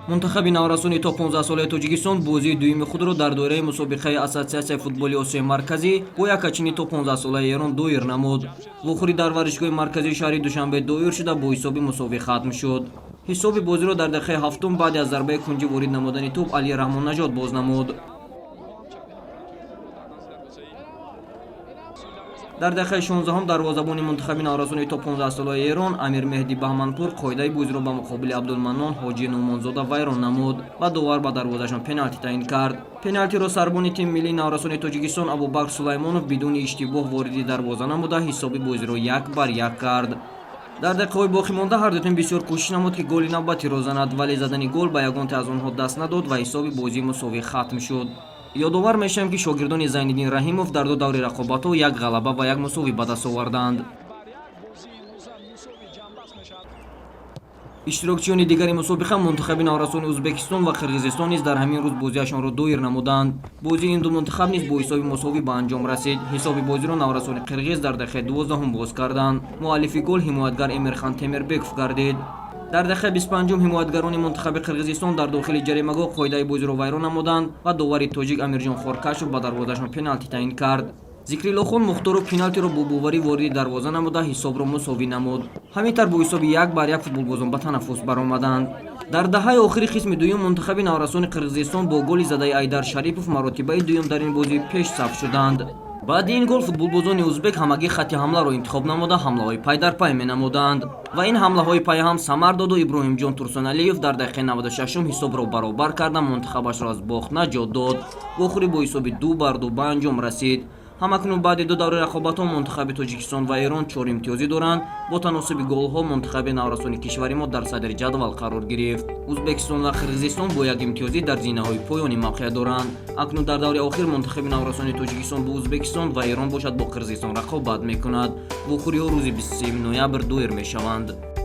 منتخب نوراسونی تا 15 ساله توجیکستان بازی دوم خود را در دوره مسابقه اساسیاسیون فوتبالی آسیای مرکزی با یک کچینی تا 15 ساله ایران 2-0 نمود. وخوری در ورزشگاه مرکزی شهر دوشنبه 2-0 شده با حساب مساوی ختم شد. حساب بازی را در دقیقه هفتم بعد از ضربه کنجی وارد نمودن توپ علی رحمان نژاد باز نمود. در دقیقه 16 هم دروازه‌بان منتخب نوراسونی تا 15 ساله ایران امیر مهدی بهمنپور قاعده بازی را به مقابل عبدالمنان حاجی نومانزاده ویران نمود و دوباره به دروازه‌شان پنالتی تعیین کرد. پنالتی را سربان تیم ملی نوراسونی توجیکستان ابوبکر سلیمانов بدون اشتباه وارد دروازه نموده حساب بازی را 1-1 کرد. در دقیقه‌های باقی مانده هر دو تیم بسیار کوشش نمود که گل نوبتی را زند ولی زدن گل به یگان از آنها دست نداد و حساب بازی مساوی ختم شد. یادآور میشم که شاگردان زینالدین رحیمов در دو دوره رقابت‌ها یک غلبه و یک مساوی به دست آوردند. اشتراکچیان دیگری مسابقه منتخب نوراسونی ازبکستان و قرغیزستان نیز در همین روز بازیشان را 2-0 نمودند. بازی این دو منتخب نیز با حساب مساوی به انجام رسید. حساب بازی را نوراسونی قرغیز در دقیقه 12 باز کردند. مؤلف گل حمایتگر امیرخان تیمربکov گردید. در دقیقه 25 حمایتگران منتخب قرغیزستان در داخل جریمه‌گاه قاعده بازی را ویران نمودند و داور تاجیک امірجان خورکاشov به دروازه‌شان پنالتی تعیین کرد. ذکرالله مختارов پنالتی را با باوری وارد دروازه نموده حساب را مساوی نمود. همینطور با حساب 1-1 فوتبالبازان به تنفس برآمدند. در دهه آخری قسم دوم منتخب نوراسونی قرغیزستان با گل زده ایدر شریپов مراتبه دوم در این بازی پیش صف شدند. بعد این گل فوتبالبازان ازبک همگی خط حمله را انتخاب نموده حمله‌های پای در پای می‌نمودند و این حمله‌های پای هم ثمر داد و ابراهیمجان تورسونعلیев در دقیقه 96 حساب را برابر کرده منتخبش را از باخت نجات داد. آخری با حساب 2-2 به انجام رسید. همکنون بعد دو دوره رقابت‌ها منتخب تاجیکستان و ایران 4 امتیازی دارند. با تناسب گل‌ها منتخب نوراسونی کشوری ما در صدر جدول قرار گرفت. ازبکستان و قرغیزستان با یک امتیازی در زینه‌های پایانی موقعیت دارند. اکنون در دوره اخیر منتخب نوراسونی تاجیکستان با ازبکستان و ایران باشد با قرغیزستان رقابت می‌کند. وخوری‌ها روز 23 نوامبر 2 می‌شوند.